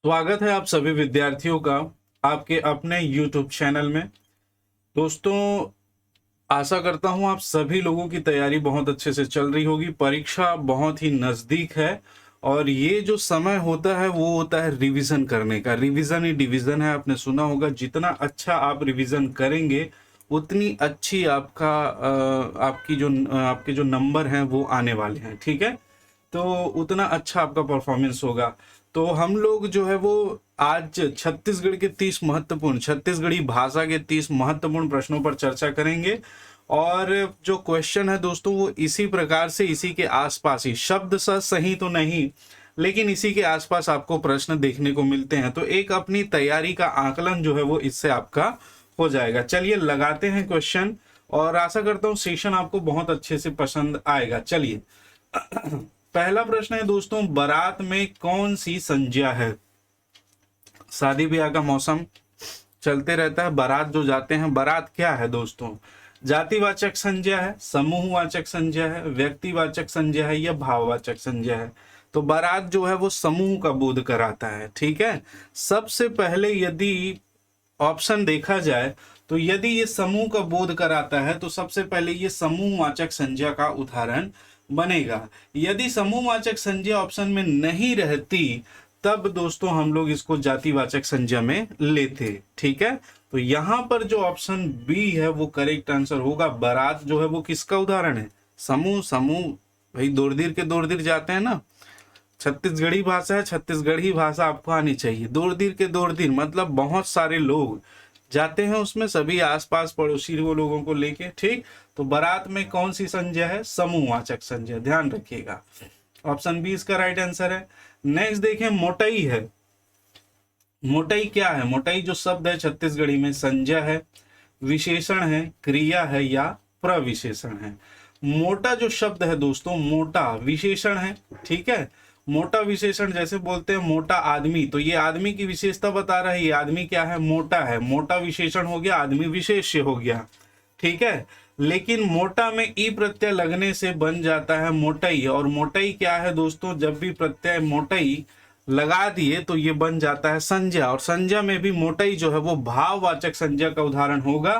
स्वागत है आप सभी विद्यार्थियों का आपके अपने YouTube चैनल में। दोस्तों, आशा करता हूं आप सभी लोगों की तैयारी बहुत अच्छे से चल रही होगी। परीक्षा बहुत ही नज़दीक है और ये जो समय होता है वो होता है रिवीजन करने का। रिवीजन ही डिवीजन है, आपने सुना होगा। जितना अच्छा आप रिवीजन करेंगे उतनी अच्छी आपके जो नंबर हैं वो आने वाले हैं, ठीक है। तो उतना अच्छा आपका परफॉर्मेंस होगा। तो हम लोग जो है वो आज छत्तीसगढ़ी भाषा के 30 महत्वपूर्ण प्रश्नों पर चर्चा करेंगे। और जो क्वेश्चन है दोस्तों वो इसी प्रकार से, इसी के आसपास ही, शब्द सही तो नहीं लेकिन इसी के आसपास आपको प्रश्न देखने को मिलते हैं। तो एक अपनी तैयारी का आकलन जो है वो इससे आपका हो जाएगा। चलिए लगाते हैं क्वेश्चन और आशा करता हूँ सेशन आपको बहुत अच्छे से पसंद आएगा। चलिए पहला प्रश्न है दोस्तों, बारात में कौन सी संज्ञा है? शादी ब्याह का मौसम चलते रहता है, बारात जो जाते हैं, बारात क्या है दोस्तों? जातिवाचक संज्ञा है, समूहवाचक संज्ञा है, व्यक्तिवाचक संज्ञा है या भाववाचक संज्ञा है? तो बारात जो है वो समूह का बोध कराता है, ठीक है। सबसे पहले यदि ऑप्शन देखा जाए तो यदि ये समूह का बोध कराता है तो सबसे पहले ये समूहवाचक संज्ञा का उदाहरण बनेगा। यदि समूहवाचक संज्ञा ऑप्शन में नहीं रहती तब दोस्तों हम लोग इसको जातिवाचक संज्ञा में लेते, ठीक है। तो यहां पर जो ऑप्शन बी है वो करेक्ट आंसर होगा। बारात जो है वो किसका उदाहरण है? समूह। समूह भाई दोरदीर के दोरदीर जाते हैं ना। छत्तीसगढ़ी भाषा है, छत्तीसगढ़ी भाषा आपको आनी चाहिए। दोरदीर के दोरदीर मतलब बहुत सारे लोग जाते हैं उसमें, सभी आसपास पड़ोसी वो लोगों को लेके, ठीक। तो बारात में कौन सी संज्ञा है? समूहवाचक संज्ञा, ध्यान रखिएगा। ऑप्शन बी इसका राइट आंसर है। नेक्स्ट देखें, मोटई है। मोटई क्या है? मोटई जो शब्द है छत्तीसगढ़ी में संज्ञा है, विशेषण है, क्रिया है या प्रविशेषण है? मोटा जो शब्द है दोस्तों, मोटा विशेषण है, ठीक है। मोटा विशेषण जैसे बोलते हैं मोटा आदमी, तो ये आदमी की विशेषता बता रहा है, ये आदमी क्या है? मोटा है। मोटा विशेषण हो गया, आदमी विशेष्य हो गया, ठीक है। लेकिन मोटा में ई प्रत्यय लगने से बन जाता है मोटई। और मोटई क्या है दोस्तों? जब भी प्रत्यय मोटई लगा दिए तो ये बन जाता है संज्ञा। और संज्ञा में भी मोटई जो है वो भाववाचक संज्ञा का उदाहरण होगा।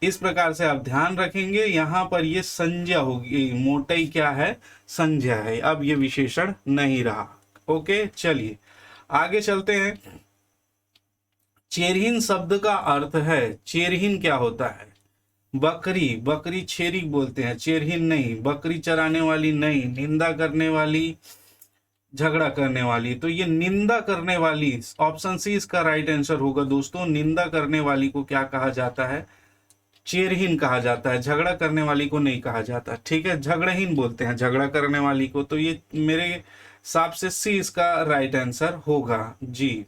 इस प्रकार से आप ध्यान रखेंगे, यहां पर ये संज्ञा होगी। मोटई क्या है? संज्ञा है। अब ये विशेषण नहीं रहा। ओके, चलिए आगे चलते हैं। चेरहीन शब्द का अर्थ है, चेरहीन क्या होता है? बकरी, बकरी छेरी बोलते हैं, चेरहीन नहीं। बकरी चराने वाली नहीं, निंदा करने वाली, झगड़ा करने वाली। तो ये निंदा करने वाली, ऑप्शन सी इसका राइट आंसर होगा दोस्तों। निंदा करने वाली को क्या कहा जाता है? चेरहीन कहा जाता है। झगड़ा करने वाली को नहीं कहा जाता, ठीक है। झगड़हीन बोलते हैं झगड़ा करने वाली को। तो ये मेरे हिसाब से सी इसका राइट आंसर होगा जी,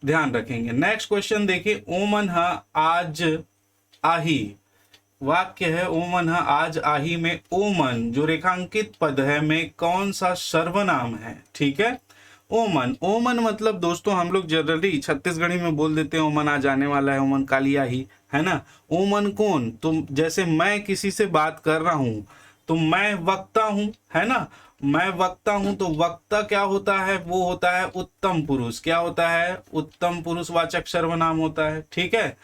ध्यान रखेंगे। नेक्स्ट क्वेश्चन देखिए, ओमन हा आज आही। वाक्य है ओमन हा आज आही में ओमन जो रेखांकित पद है में कौन सा सर्वनाम है? ठीक है। ओमन, ओमन मतलब दोस्तों हम लोग जनरली छत्तीसगढ़ी में बोल देते हैं ओमन आज आने वाला है, ओमन काली आही, है ना। ओमन कौन? तो जैसे मैं किसी से बात कर रहा हूं तो मैं वक्ता हूं, है ना। मैं वक्ता हूं तो वक्ता क्या होता है? वो होता है उत्तम पुरुष। क्या होता है? उत्तम पुरुष वाचक सर्वनाम होता है, ठीक है।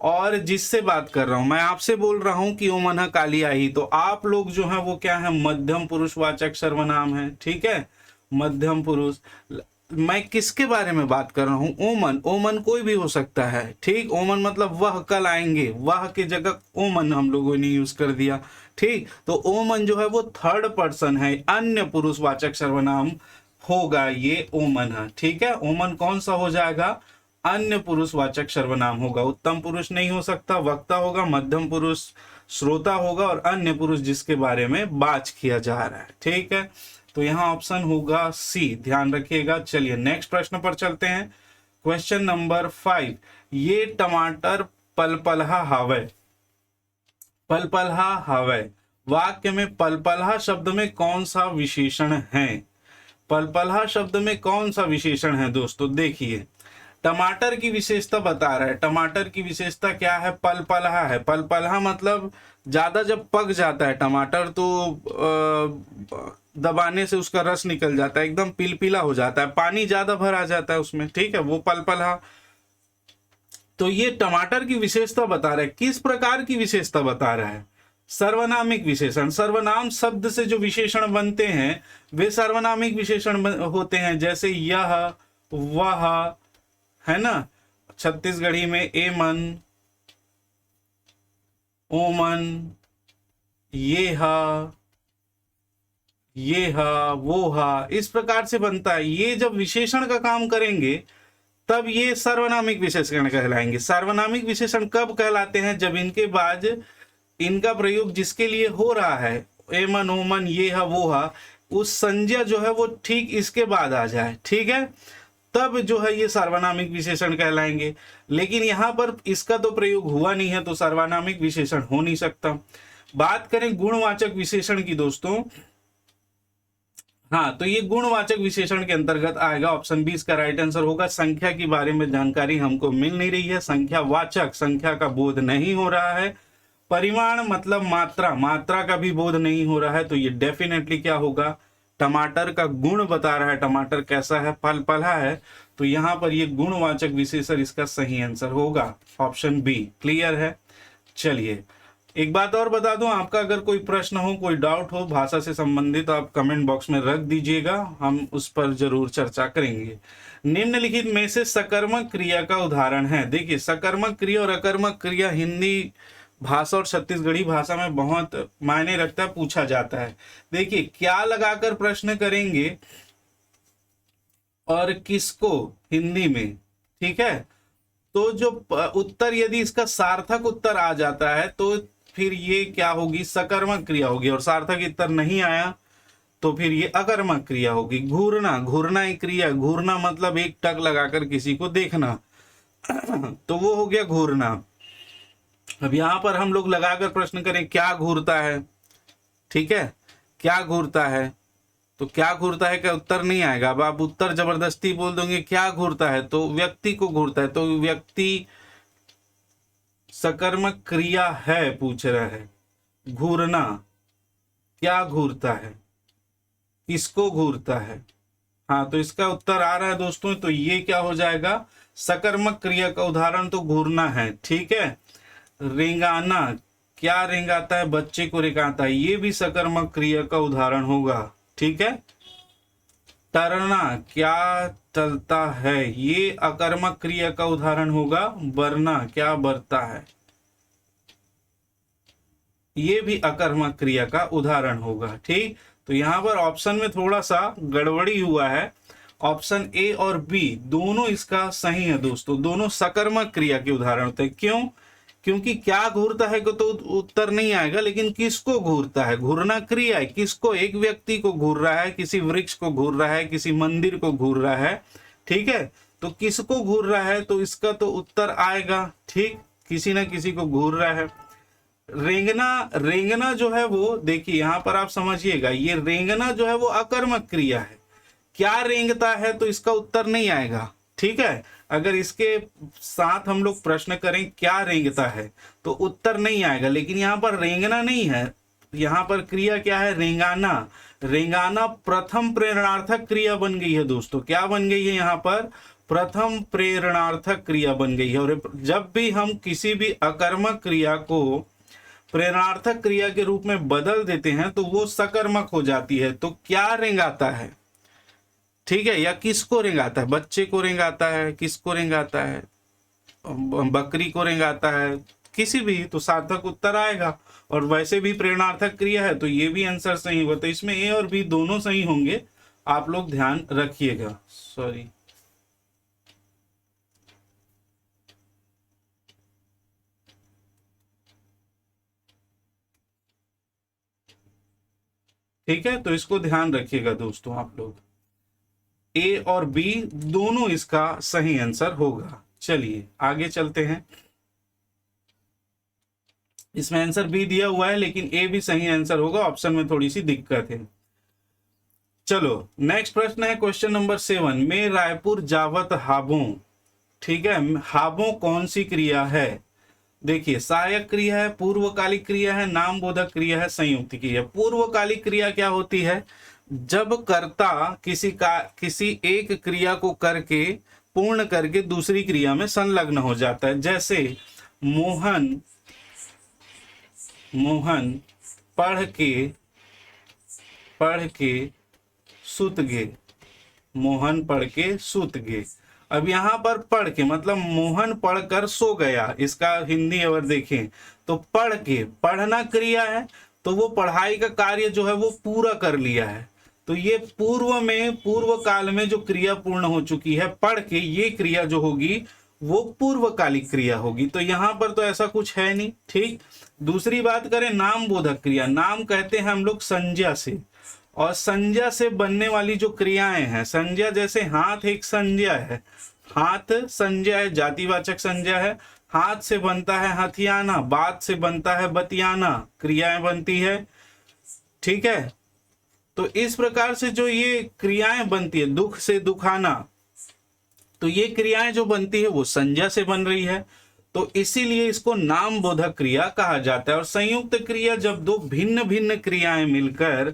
और जिससे बात कर रहा हूं, मैं आपसे बोल रहा हूं कि ओमन काली आई, तो आप लोग जो है वो क्या है? मध्यम पुरुष वाचक सर्वनाम है, ठीक है। मध्यम पुरुष। मैं किसके बारे में बात कर रहा हूं? ओमन। ओमन कोई भी हो सकता है, ठीक। ओमन मतलब वह कल आएंगे, वह की जगह ओमन हम लोगों ने यूज कर दिया, ठीक। तो ओमन जो है वो थर्ड पर्सन है, अन्य पुरुष वाचक सर्वनाम होगा ये ओमन है, ठीक है। ओमन कौन सा हो जाएगा? अन्य पुरुष वाचक सर्वनाम होगा। उत्तम पुरुष नहीं हो सकता, वक्ता होगा, मध्यम पुरुष श्रोता होगा और अन्य पुरुष जिसके बारे में बात किया जा रहा है, ठीक है। तो यहां ऑप्शन होगा सी, ध्यान रखिएगा। चलिए नेक्स्ट प्रश्न पर चलते हैं। क्वेश्चन नंबर 5, ये टमाटर पलपलहा हावे। पलपलहा हावे वाक्य में पलपलहा शब्द में कौन सा विशेषण है? पलपलहा शब्द में कौन सा विशेषण है दोस्तों? देखिए, टमाटर की विशेषता बता रहा है। टमाटर की विशेषता क्या है? पलपलहा है। पलपलहा मतलब ज्यादा जब पक जाता है टमाटर तो दबाने से उसका रस निकल जाता है, एकदम पिलपिला हो जाता है, पानी ज्यादा भर आ जाता है उसमें, ठीक है, वो पलपला। तो ये टमाटर की विशेषता बता रहा है। किस प्रकार की विशेषता बता रहा है? सर्वनामिक विशेषण। सर्वनाम शब्द से जो विशेषण बनते हैं वे सर्वनामिक विशेषण होते हैं, जैसे यह, वह, है ना, छत्तीसगढ़ी में एमन, ओमन, ये हा, वो हा, इस प्रकार से बनता है। ये जब विशेषण का काम करेंगे तब ये सर्वनामिक विशेषण कहलाएंगे। सार्वनामिक विशेषण कब कहलाते हैं? जब इनके बाद इनका प्रयोग जिसके लिए हो रहा है, एमन, ओमन, ये हा, वो हा, उस संज्ञा जो है वो ठीक इसके बाद आ जाए, ठीक है, तब जो है ये सार्वनामिक विशेषण कहलाएंगे। लेकिन यहाँ पर इसका तो प्रयोग हुआ नहीं है, तो सार्वनामिक विशेषण हो नहीं सकता। बात करें गुणवाचक विशेषण की दोस्तों, हाँ, तो ये गुणवाचक विशेषण के अंतर्गत आएगा। ऑप्शन बी इसका राइट आंसर होगा। संख्या के बारे में जानकारी हमको मिल नहीं रही है, संख्या वाचक, संख्या का बोध नहीं हो रहा है। परिमाण मतलब मात्रा, मात्रा का भी बोध नहीं हो रहा है, तो ये डेफिनेटली क्या होगा? टमाटर का गुण बता रहा है, टमाटर कैसा है, पलपला है, तो यहाँ पर ये गुणवाचक विशेषण इसका सही आंसर होगा, ऑप्शन बी। क्लियर है? चलिए एक बात और बता दूं, आपका अगर कोई प्रश्न हो, कोई डाउट हो भाषा से संबंधित, तो आप कमेंट बॉक्स में रख दीजिएगा, हम उस पर जरूर चर्चा करेंगे। निम्नलिखित में से सकर्मक क्रिया का उदाहरण है। देखिए, सकर्मक क्रिया और अकर्मक क्रिया हिंदी भाषा और छत्तीसगढ़ी भाषा में बहुत मायने रखता है, पूछा जाता है। देखिए, क्या लगाकर प्रश्न करेंगे और किसको हिंदी में, ठीक है, तो जो उत्तर यदि इसका सार्थक उत्तर आ जाता है तो फिर ये क्या होगी? सकर्मक क्रिया होगी, और सार्थक उत्तर नहीं आया तो फिर ये अकर्मक क्रिया होगी। घूरना, घूरना एक क्रिया, घूरना मतलब एक टक लगाकर किसी को देखना तो वो हो गया घूरना। अब यहां पर हम लोग लगाकर प्रश्न करें क्या घूरता है, ठीक है, क्या घूरता है, तो क्या घूरता है का उत्तर नहीं आएगा। अब आप उत्तर जबरदस्ती बोल दोगे क्या घूरता है, तो व्यक्ति को घूरता है, तो व्यक्ति सकर्मक क्रिया है, पूछ रहा है। घूरना, क्या घूरता है, किसको घूरता है, हाँ, तो इसका उत्तर आ रहा है दोस्तों, तो ये क्या हो जाएगा? सकर्मक क्रिया का उदाहरण तो घूरना है, ठीक है। रेंगाना, क्या रेंगाता है, बच्चे को रेंगाता है, ये भी सकर्मक क्रिया का उदाहरण होगा, ठीक है। तरना, क्या चलता है, ये अकर्मक क्रिया का उदाहरण होगा। बरना, क्या बरता है, ये भी अकर्मक क्रिया का उदाहरण होगा, ठीक। तो यहां पर ऑप्शन में थोड़ा सा गड़बड़ी हुआ है। ऑप्शन ए और बी दोनों इसका सही है दोस्तों, दोनों सकर्मक क्रिया के उदाहरण होते हैं। क्यों? क्योंकि क्या घूरता है को तो उत्तर नहीं आएगा, लेकिन किसको घूरता है, घूरना क्रिया है, किसको, एक व्यक्ति को घूर रहा है, किसी वृक्ष को घूर रहा है, किसी मंदिर को घूर रहा है, ठीक है, तो किसको घूर रहा है, तो इसका तो उत्तर आएगा, ठीक, किसी ना किसी को घूर रहा है। रेंगना, रेंगना जो है वो, देखिए यहां पर आप समझिएगा, ये रेंगना जो है वो अकर्मक क्रिया है। क्या रेंगता है, तो इसका उत्तर नहीं आएगा, ठीक है। अगर इसके साथ हम लोग प्रश्न करें क्या रेंगता है, तो उत्तर नहीं आएगा, लेकिन यहाँ पर रेंगना नहीं है, यहाँ पर क्रिया क्या है, रेंगाना। रेंगाना प्रथम प्रेरणार्थक क्रिया बन गई है दोस्तों, क्या बन गई है यहाँ पर? प्रथम प्रेरणार्थक क्रिया बन गई है। और जब भी हम किसी भी अकर्मक क्रिया को प्रेरणार्थक क्रिया के रूप में बदल देते हैं तो वो सकर्मक हो जाती है। तो क्या रेंगाता है, ठीक है, या किसको रेंगाता है, बच्चे को रेंगाता है, किसको रेंगाता है, बकरी को रेंगाता है, किसी भी, तो सार्थक उत्तर आएगा। और वैसे भी प्रेरणार्थक क्रिया है तो ये भी आंसर सही होगा। तो इसमें ए और बी दोनों सही होंगे, आप लोग ध्यान रखिएगा। सॉरी, ठीक है, तो इसको ध्यान रखिएगा दोस्तों आप लोग, ए और बी दोनों इसका सही आंसर होगा। चलिए आगे चलते हैं। इसमें आंसर बी दिया हुआ है लेकिन ए भी सही आंसर होगा, ऑप्शन में थोड़ी सी दिक्कत है। चलो नेक्स्ट प्रश्न है क्वेश्चन नंबर 7 में रायपुर जावत हाबों, ठीक है, हाबों कौन सी क्रिया है? देखिए, सहायक क्रिया है, पूर्वकालिक क्रिया है, नाम बोधक क्रिया है, संयुक्त क्रिया। पूर्वकालिक क्रिया क्या होती है? जब कर्ता किसी एक क्रिया को करके पूर्ण करके दूसरी क्रिया में संलग्न हो जाता है। जैसे मोहन पढ़ के सुत गे, मोहन पढ़ के सुत गे। अब यहाँ पर पढ़ के मतलब मोहन पढ़कर सो गया, इसका हिंदी अगर देखें तो पढ़ के, पढ़ना क्रिया है तो वो पढ़ाई का कार्य जो है वो पूरा कर लिया है। तो ये पूर्व काल में जो क्रिया पूर्ण हो चुकी है पढ़ के, ये क्रिया जो होगी वो पूर्वकालिक क्रिया होगी। तो यहाँ पर तो ऐसा कुछ है नहीं। ठीक, दूसरी बात करें नाम बोधक क्रिया। नाम कहते हैं हम लोग संज्ञा से, और संज्ञा से बनने वाली जो क्रियाएं हैं, संज्ञा जैसे हाथ एक संज्ञा है, हाथ संज्ञा है, जातिवाचक संज्ञा है। हाथ से बनता है हथियाना, बात से बनता है बतियाना, क्रियाएं बनती है। ठीक है, तो इस प्रकार से जो ये क्रियाएं बनती है, दुख से दुखाना, तो ये क्रियाएं जो बनती है वो संज्ञा से बन रही है, तो इसीलिए इसको नाम बोधक क्रिया कहा जाता है। और संयुक्त क्रिया जब दो भिन्न भिन्न क्रियाएं मिलकर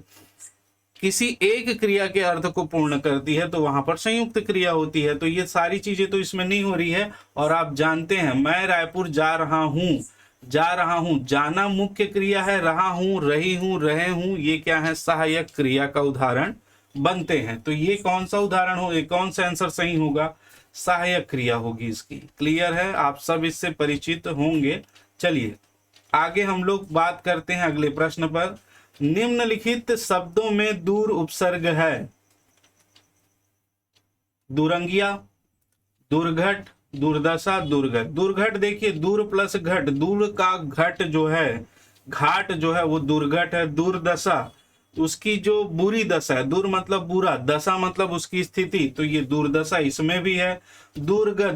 किसी एक क्रिया के अर्थ को पूर्ण करती है तो वहां पर संयुक्त क्रिया होती है। तो ये सारी चीजें तो इसमें नहीं हो रही है। और आप जानते हैं मैं रायपुर जा रहा हूं, जाना मुख्य क्रिया है, रहा हूं, रही हूं, रहे हूं, ये क्या है, सहायक क्रिया का उदाहरण बनते हैं। तो ये कौन सा उदाहरण हो, कौन सा आंसर सही होगा, सहायक क्रिया होगी इसकी। क्लियर है, आप सब इससे परिचित होंगे। चलिए आगे हम लोग बात करते हैं अगले प्रश्न पर। निम्नलिखित शब्दों में दूर उपसर्ग है। दुरंगिया, दुर्घट, दुर्दशा, दुर्गत। दुर्घट देखिए, दूर प्लस घट, दूर का घट जो है, घाट जो है वो दुर्घट है। दुर्दशा उसकी जो बुरी दशा है, दूर मतलब बुरा, दशा मतलब उसकी स्थिति, तो ये दुर्दशा इसमें भी है। दुर्गत,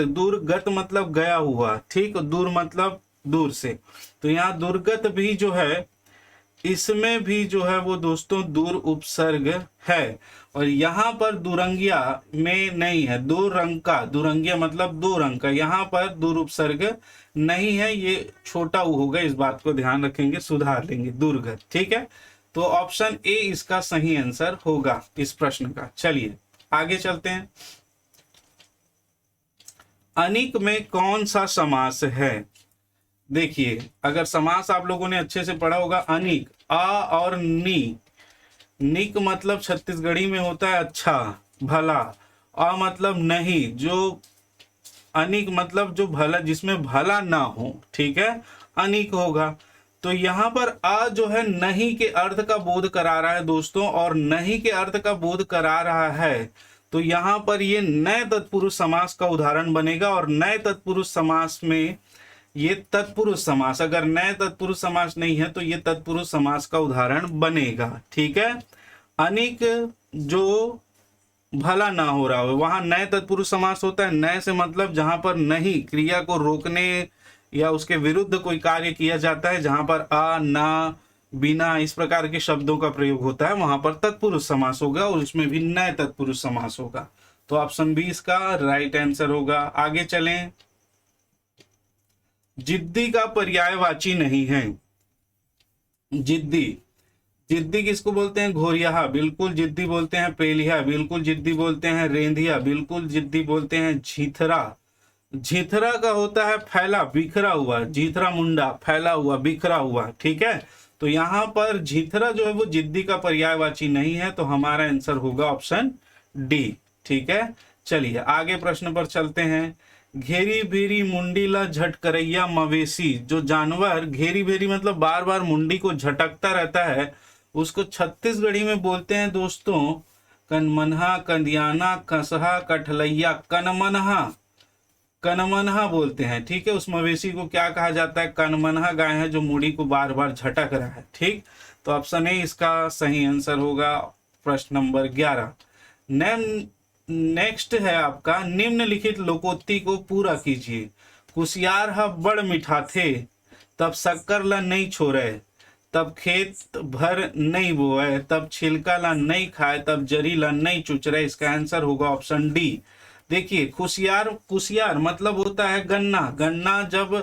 दुर्गत मतलब गया हुआ। ठीक, दूर मतलब दूर से, तो यहाँ दुर्गत भी जो है इसमें भी जो है वो दोस्तों दूर उपसर्ग है। और यहाँ पर दुरंगिया में नहीं है, दो रंग का, दुरंगिया मतलब दो रंग का, यहाँ पर दूर उपसर्ग नहीं है, ये छोटा ऊ होगा, इस बात को ध्यान रखेंगे, सुधार लेंगे, दुर्गत। ठीक है, तो ऑप्शन ए इसका सही आंसर होगा इस प्रश्न का। चलिए आगे चलते हैं। अनिक में कौन सा समास है? देखिए अगर समास आप लोगों ने अच्छे से पढ़ा होगा, अनिक, आ और नी, निक मतलब छत्तीसगढ़ी में होता है अच्छा भला, आ मतलब नहीं, जो अनिक मतलब जो भला, जिसमें भला ना हो, ठीक है, अनिक होगा। तो यहाँ पर आ जो है नहीं के अर्थ का बोध करा रहा है दोस्तों, और नहीं के अर्थ का बोध करा रहा है, तो यहाँ पर ये नए तत्पुरुष समास का उदाहरण बनेगा। और नए तत्पुरुष समास में ये तत्पुरुष समास, अगर नए तत्पुरुष समास नहीं है तो ये तत्पुरुष समास का उदाहरण बनेगा। ठीक है, अनिक जो भला ना हो रहा हो, वहां नए तत्पुरुष समास होता है। नए से मतलब जहां पर नहीं क्रिया को रोकने या उसके विरुद्ध कोई कार्य किया जाता है, जहां पर आ, ना, बिना, इस प्रकार के शब्दों का प्रयोग होता है, वहां पर तत्पुरुष समास होगा, और उसमें भी नए तत्पुरुष समास होगा। तो ऑप्शन बी इसका राइट आंसर होगा। आगे चलें। जिद्दी का पर्यायवाची नहीं है। जिद्दी, जिद्दी किसको बोलते हैं? घोरिया, बिल्कुल जिद्दी बोलते हैं। पेलिया, बिल्कुल जिद्दी बोलते हैं। रेंधिया, बिल्कुल जिद्दी बोलते हैं। झीथरा, झीथरा का होता है फैला, बिखरा हुआ, झीथरा मुंडा, फैला हुआ, बिखरा हुआ। ठीक है, तो यहाँ पर झीथरा जो है वो जिद्दी का पर्यायवाची नहीं है, तो हमारा आंसर होगा ऑप्शन डी। ठीक है, चलिए आगे प्रश्न पर चलते हैं। घेरी भेरी मुंडीला झटकरैया मवेशी, जो जानवर घेरी भेरी मतलब बार बार मुंडी को झटकता रहता है, उसको छत्तीसगढ़ी में बोलते हैं दोस्तों कनमनहा, कंदियाना, कसहा, कठलैया। कनमनहा, कनमनहा बोलते हैं। ठीक है, उस मवेशी को क्या कहा जाता है? कनमनहा गाय है जो मुड़ी को बार बार झटक रहा है। ठीक, तो ऑप्शन ए इसका सही आंसर होगा, प्रश्न नंबर 11। नेक्स्ट है आपका, निम्नलिखित लोकोक्ति को पूरा कीजिए। कुसियार हा बड़ मीठा थे, तब शक्कर ला नहीं छोड़े, तब खेत भर नहीं बोए, तब छिलका ला नहीं खाए, तब जरी ला नहीं चुचरे। इसका आंसर होगा ऑप्शन डी। देखिए कुसियार, कुसियार मतलब होता है गन्ना। गन्ना जब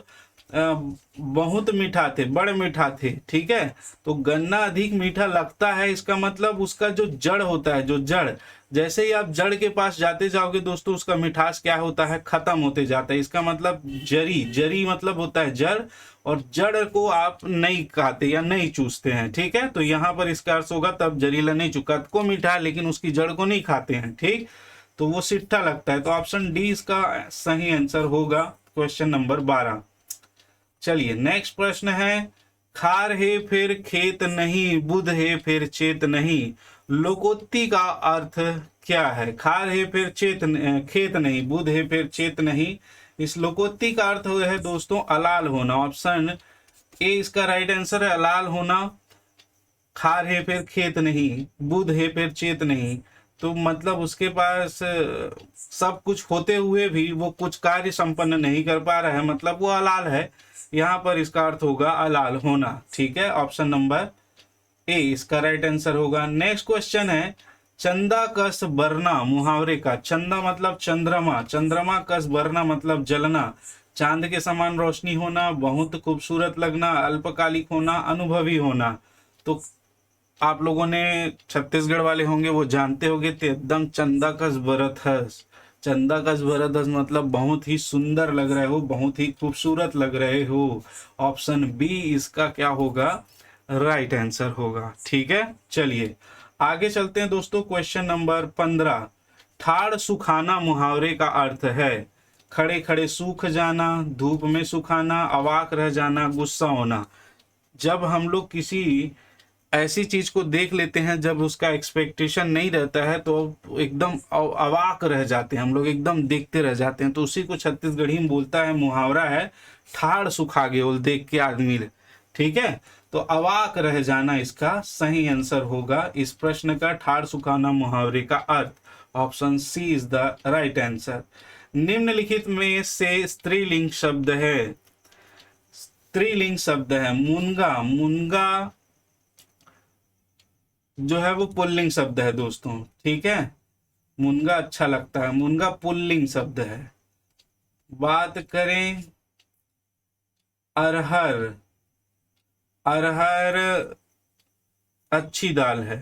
बहुत मीठा थे, बड़े मीठा थे, ठीक है। तो गन्ना अधिक मीठा लगता है, इसका मतलब उसका जो जड़ होता है, जो जड़, जैसे ही आप जड़ के पास जाते जाओगे दोस्तों, उसका मिठास क्या होता है, खत्म होते जाता है। इसका मतलब जरी, जरी मतलब होता है जड़, और जड़ को आप नहीं खाते या नहीं चूसते हैं, ठीक है। तो यहाँ पर इसका अर्थ होगा तब जरीला नहीं चुका को मीठा है, लेकिन उसकी जड़ को नहीं खाते हैं, ठीक, तो वो सिट्ठा लगता है। तो ऑप्शन डी इसका सही आंसर होगा, क्वेश्चन नंबर 12। चलिए नेक्स्ट प्रश्न है, खार है फिर खेत नहीं, बुध है फिर चेत नहीं, लोकोक्ति का अर्थ क्या है? खार है फिर खेत नहीं, बुध है फिर चेत नहीं, इस लोकोक्ति का अर्थ है दोस्तों अलाल होना। ऑप्शन ए इसका राइट आंसर है, अलाल होना। खार है फिर खेत नहीं, बुध है फिर चेत नहीं, तो मतलब उसके पास सब कुछ होते हुए भी वो कुछ कार्य संपन्न नहीं कर पा रहा है, मतलब वो अलाल है। यहाँ पर इसका अर्थ होगा अलाल होना, ठीक है। ऑप्शन नंबर ए इसका राइट आंसर होगा। नेक्स्ट क्वेश्चन है, चंदा कस बरना, मुहावरे का, चंदा मतलब चंद्रमा, चंद्रमा कस बरना मतलब जलना, चांद के समान रोशनी होना, बहुत खूबसूरत लगना, अल्पकालिक होना, अनुभवी होना। तो आप लोगों ने छत्तीसगढ़ वाले होंगे वो जानते होंगे, तो एकदम चंदा कस बरत हस, चंदा कस बरत हस मतलब बहुत ही सुंदर लग रहे हो, बहुत ही खूबसूरत लग रहे हो। ऑप्शन बी इसका क्या होगा, राइट आंसर होगा, ठीक है। चलिए आगे चलते हैं दोस्तों, क्वेश्चन नंबर 15। ठाड़ सुखाना मुहावरे का अर्थ है, खड़े खड़े सूख जाना, धूप में सुखाना, अवाक रह जाना, गुस्सा होना। जब हम लोग किसी ऐसी चीज को देख लेते हैं जब उसका एक्सपेक्टेशन नहीं रहता है, तो एकदम अवाक रह जाते हैं हम लोग, एकदम देखते रह जाते हैं, तो उसी को छत्तीसगढ़ी में बोलता है, मुहावरा है ठाड़ सुखा गेल, देख के आदमी, ठीक है। तो अवाक रह जाना इसका सही आंसर होगा इस प्रश्न का, ठाड़ सुखाना मुहावरे का अर्थ। Option C is the right answer. निम्नलिखित में से स्त्रीलिंग शब्द है, स्त्रीलिंग शब्द है मुनगा, मुनगा जो है वो पुल्लिंग शब्द है दोस्तों, ठीक है। मुनगा अच्छा लगता है, मुनगा पुल्लिंग शब्द है। बात करें अरहर, अरहर अच्छी दाल है,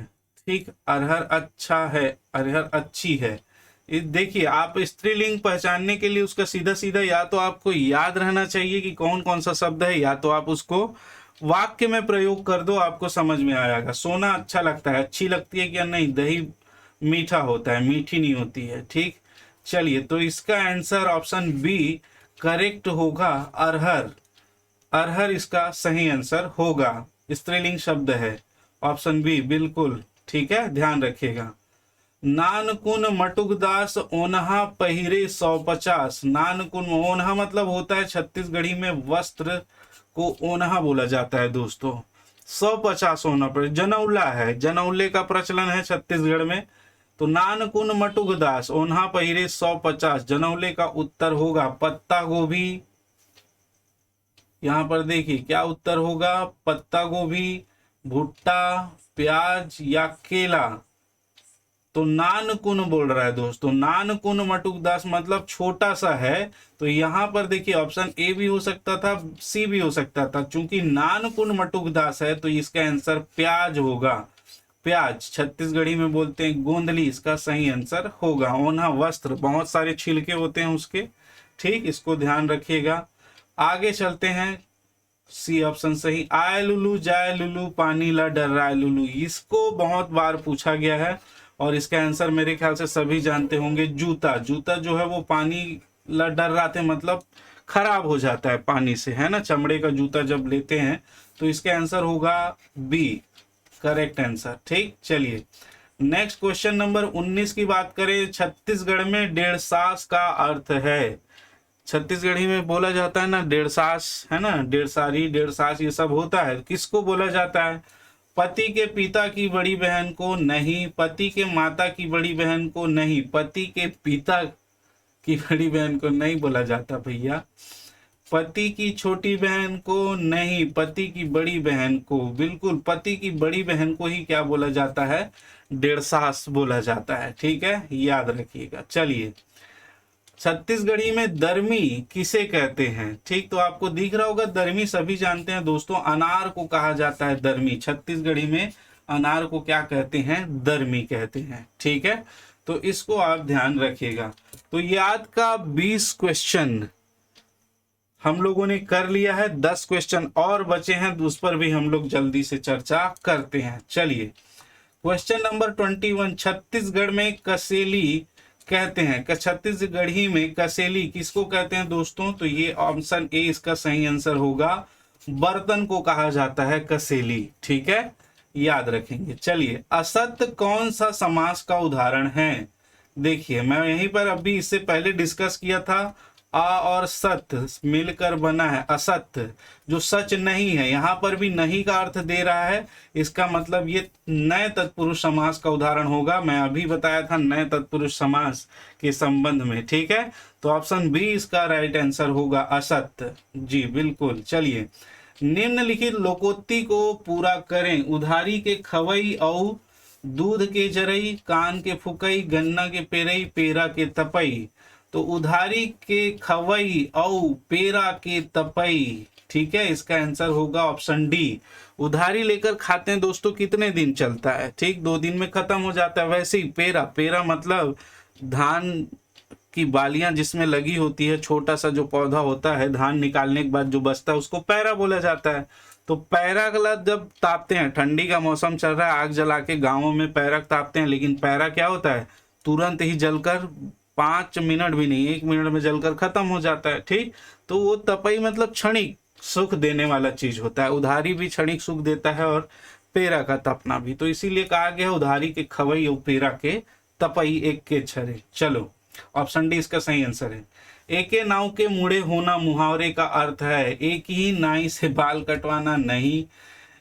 ठीक, अरहर अच्छा है, अरहर अच्छी है। देखिए आप स्त्रीलिंग पहचानने के लिए उसका सीधा सीधा या तो आपको याद रहना चाहिए कि कौन कौन सा शब्द है, या तो आप उसको वाक्य में प्रयोग कर दो, आपको समझ में आएगा। सोना अच्छा लगता है, अच्छी लगती है क्या? नहीं, दही मीठा होता है, मीठी नहीं होती है, ठीक। चलिए तो इसका आंसर ऑप्शन बी करेक्ट होगा, अरहर, अरहर इसका सही आंसर होगा, स्त्रीलिंग शब्द है। ऑप्शन बी बिल्कुल ठीक है, ध्यान रखिएगा। नानकुन मटुकदास ओनहा पहिरे 150, नानकुन, ओनहा मतलब होता है छत्तीसगढ़ी में वस्त्र को ओनहा बोला जाता है दोस्तों। 150 होना पर जनौला है, जनौले का प्रचलन है छत्तीसगढ़ में। तो नानकुन मटुकदास ओनहा पहिरे 150, जनौले का उत्तर होगा पत्ता गोभी। यहां पर देखिए क्या उत्तर होगा, पत्ता गोभी, भुट्टा, प्याज या केला। तो नानकुन बोल रहा है दोस्तों, नानकुन मटुकदास मतलब छोटा सा है। तो यहां पर देखिए ऑप्शन ए भी हो सकता था, सी भी हो सकता था। चूंकि नानकुन मटुकदास है तो इसका आंसर प्याज होगा, प्याज छत्तीसगढ़ी में बोलते हैं गोंदली, इसका सही आंसर होगा। ओना वस्त्र, बहुत सारे छिलके होते हैं उसके, ठीक, इसको ध्यान रखिएगा। आगे चलते हैं, सी ऑप्शन सही। आय लुलू जाय लुलू पानी ला डर रहा है लुलू, इसको बहुत बार पूछा गया है और इसका आंसर मेरे ख्याल से सभी जानते होंगे, जूता। जूता जो है वो पानी ला डर रहा थे मतलब खराब हो जाता है पानी से, है ना, चमड़े का जूता जब लेते हैं। तो इसका आंसर होगा बी, करेक्ट आंसर, ठीक। चलिए नेक्स्ट क्वेश्चन नंबर 19 की बात करें। छत्तीसगढ़ में डेढ़ सास का अर्थ है, छत्तीसगढ़ी में बोला जाता है ना डेढ़ सास, है ना, डेढ़ सारी, डेढ़ सास, ये सब होता है। किसको बोला जाता है? पति के पिता की बड़ी बहन को नहीं, पति के माता की बड़ी बहन को नहीं, पति के पिता की बड़ी बहन को नहीं बोला जाता भैया, पति की छोटी बहन को नहीं, पति की बड़ी बहन को, बिल्कुल पति की बड़ी बहन को ही क्या बोला जाता है, डेढ़ सास बोला जाता है, ठीक है, याद रखिएगा। चलिए छत्तीसगढ़ी में दरमी किसे कहते हैं? ठीक, तो आपको दिख रहा होगा दरमी सभी जानते हैं दोस्तों, अनार को कहा जाता है दरमी। छत्तीसगढ़ी में अनार को क्या कहते हैं? दरमी कहते हैं। ठीक है, तो इसको आप ध्यान रखिएगा। तो याद का 20 क्वेश्चन हम लोगों ने कर लिया है, 10 क्वेश्चन और बचे हैं, उस पर भी हम लोग जल्दी से चर्चा करते हैं। चलिए, क्वेश्चन नंबर 21, छत्तीसगढ़ में कसेली कहते हैं, छत्तीसगढ़ी में कसेली किसको कहते हैं दोस्तों? तो ये ऑप्शन ए इसका सही आंसर होगा, बर्तन को कहा जाता है कसेली। ठीक है, याद रखेंगे। चलिए, असत्य कौन सा समास का उदाहरण है? देखिए, मैं यहीं पर अभी इससे पहले डिस्कस किया था, आ और सत्य मिलकर बना है असत्य, जो सच नहीं है। यहां पर भी नहीं का अर्थ दे रहा है, इसका मतलब ये नए तत्पुरुष समास का उदाहरण होगा। मैं अभी बताया था नए तत्पुरुष समास के संबंध में। ठीक है, तो ऑप्शन बी इसका राइट आंसर होगा, असत्य। जी बिल्कुल। चलिए, निम्नलिखित लोकोक्ति को पूरा करें। उधारी के खवई और दूध के जरई, कान के फुकई, गन्ना के पेरई, पेरा के तपई। तो उधारी के खवई और पेरा के तपई, ठीक है, इसका आंसर होगा ऑप्शन डी। उधारी लेकर खाते हैं दोस्तों, कितने दिन चलता है? ठीक, 2 दिन में खत्म हो जाता है। वैसे ही पेरा, पेरा मतलब धान की बालियां जिसमें लगी होती है, छोटा सा जो पौधा होता है, धान निकालने के बाद जो बचता है उसको पैरा बोला जाता है। तो पैरा गला जब तापते हैं, ठंडी का मौसम चल रहा है, आग जला के गाँवों में पैरा तापते हैं, लेकिन पैरा क्या होता है? तुरंत ही जलकर 5 मिनट भी नहीं, 1 मिनट में जलकर खत्म हो जाता है। ठीक, तो वो तपई मतलब क्षणिक सुख देने वाला चीज होता है। उधारी भी क्षणिक सुख देता है और पेरा का तपना भी, तो इसीलिए कहा गया उधारी के खवई और पेरा के तपई एक के छरे। चलो, ऑप्शन डी इसका सही आंसर है। एके नाव के मुड़े होना मुहावरे का अर्थ है, एक ही नाई से बाल कटवाना नहीं,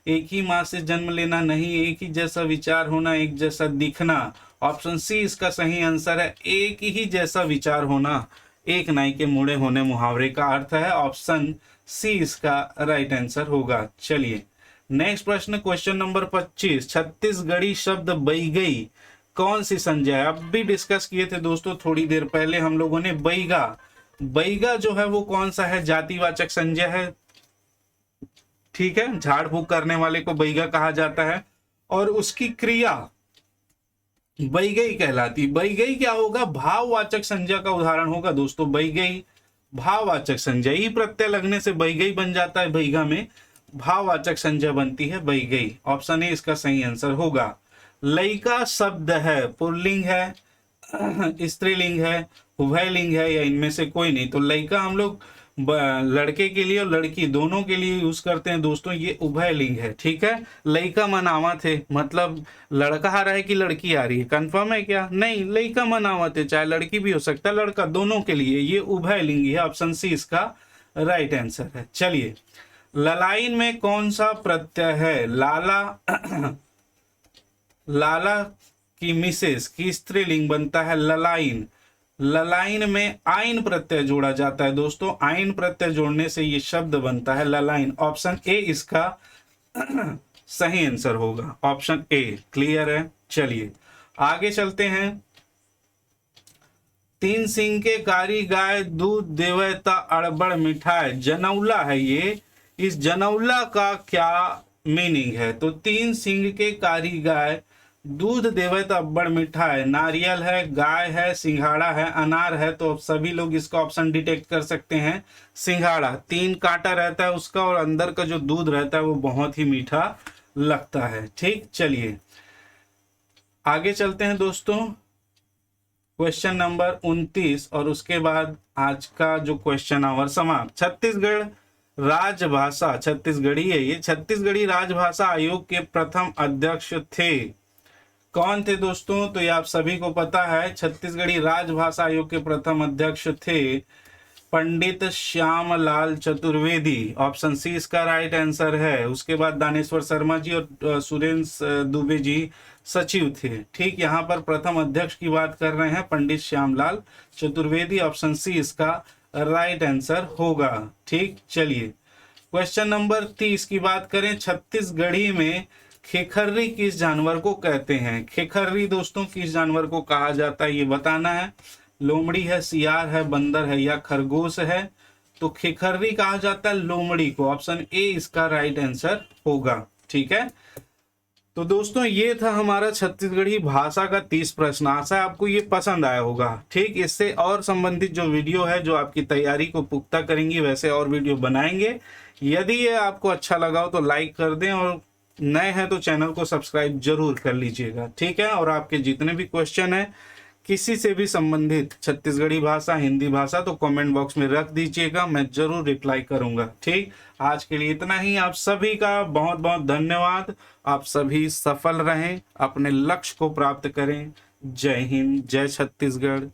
एक ही माँ से जन्म लेना नहीं, एक ही जैसा विचार होना, एक जैसा दिखना। ऑप्शन सी इसका सही आंसर है, एक ही जैसा विचार होना, एक नाई के मुड़े होने मुहावरे का अर्थ है। ऑप्शन सी इसका राइट आंसर होगा। चलिए, नेक्स्ट प्रश्न, क्वेश्चन नंबर 25, छत्तीसगढ़ी शब्द बैगई कौन सी संज्ञा है? अब भी डिस्कस किए थे दोस्तों थोड़ी देर पहले हम लोगों ने। बैगा, बैगा जो है वो कौन सा है? जातिवाचक संज्ञा है। ठीक है, झाड़ फूक करने वाले को बैगा कहा जाता है, और उसकी क्रिया बैगई कहलाती। बैगई क्या होगा? भाववाचक संज्ञा का उदाहरण होगा दोस्तों। बैगई भाववाचक संज्ञा, ई प्रत्यय लगने से बैगई बन जाता है, बैगा में भाववाचक संज्ञा बनती है बैगई। ऑप्शन ए इसका सही आंसर होगा। लइका शब्द है, पुल्लिंग है, स्त्रीलिंग है, उभयलिंग है, या इनमें से कोई नहीं? तो लइका हम लोग लड़के के लिए और लड़की दोनों के लिए यूज करते हैं दोस्तों, ये उभयलिंग है। ठीक है, लइका मनावत है मतलब लड़का आ रहा है कि लड़की आ रही है? कंफर्म है क्या? नहीं, लइका मनावत है, चाहे लड़की भी हो सकता है, लड़का, दोनों के लिए ये उभयलिंग है। ऑप्शन सी इसका राइट आंसर है। चलिए, ललाइन में कौन सा प्रत्यय है? लाला लाला की मिसेस की स्त्रीलिंग बनता है ललाइन। ललाइन में आइन प्रत्यय जोड़ा जाता है दोस्तों, आइन प्रत्यय जोड़ने से ये शब्द बनता है ललाइन। ऑप्शन ए इसका सही आंसर होगा, ऑप्शन ए। क्लियर है? चलिए आगे चलते हैं। 3 सिंह के कारी गाय दूध देवता अड़बड़ मिठाई, जनौला है ये। इस जनौला का क्या मीनिंग है? तो 3 सिंह के कारी गाय दूध देवे तो अब्बड़ मीठा है, नारियल है, गाय है, सिंघाड़ा है, अनार है। तो सभी लोग इसका ऑप्शन डिटेक्ट कर सकते हैं, सिंघाड़ा। 3 कांटा रहता है उसका और अंदर का जो दूध रहता है वो बहुत ही मीठा लगता है। ठीक, चलिए आगे चलते हैं दोस्तों। क्वेश्चन नंबर 29 और उसके बाद आज का जो क्वेश्चन आवर समाप्त। छत्तीसगढ़ राजभाषा, छत्तीसगढ़ी है ये, छत्तीसगढ़ी राजभाषा आयोग के प्रथम अध्यक्ष थे। कौन थे दोस्तों? तो ये आप सभी को पता है, छत्तीसगढ़ी राजभाषा आयोग के प्रथम अध्यक्ष थे पंडित श्यामलाल चतुर्वेदी। ऑप्शन सी इसका राइट आंसर है। उसके बाद दानेश्वर शर्मा जी और सुरेंद्र दुबे जी सचिव थे। ठीक, यहाँ पर प्रथम अध्यक्ष की बात कर रहे हैं पंडित श्यामलाल चतुर्वेदी। ऑप्शन सी इसका राइट आंसर होगा। ठीक, चलिए क्वेश्चन नंबर 30 की बात करें। छत्तीसगढ़ी में खेखर्री किस जानवर को कहते हैं? खेखर्री दोस्तों किस जानवर को कहा जाता है ये बताना है। लोमड़ी है, सियार है, बंदर है या खरगोश है, तो खिखर्री कहा जाता है लोमड़ी को। ऑप्शन ए इसका राइट आंसर होगा। ठीक है, तो दोस्तों ये था हमारा छत्तीसगढ़ी भाषा का 30 प्रश्न। आशा है आपको ये पसंद आया होगा। ठीक, इससे और संबंधित जो वीडियो है जो आपकी तैयारी को पुख्ता करेंगी, वैसे और वीडियो बनाएंगे। यदि ये आपको अच्छा लगा हो तो लाइक कर दें, और नए हैं तो चैनल को सब्सक्राइब जरूर कर लीजिएगा। ठीक है, और आपके जितने भी क्वेश्चन है किसी से भी संबंधित, छत्तीसगढ़ी भाषा, हिंदी भाषा, तो कमेंट बॉक्स में रख दीजिएगा, मैं जरूर रिप्लाई करूंगा। ठीक, आज के लिए इतना ही। आप सभी का बहुत बहुत धन्यवाद। आप सभी सफल रहें, अपने लक्ष्य को प्राप्त करें। जय हिंद, जय छत्तीसगढ़।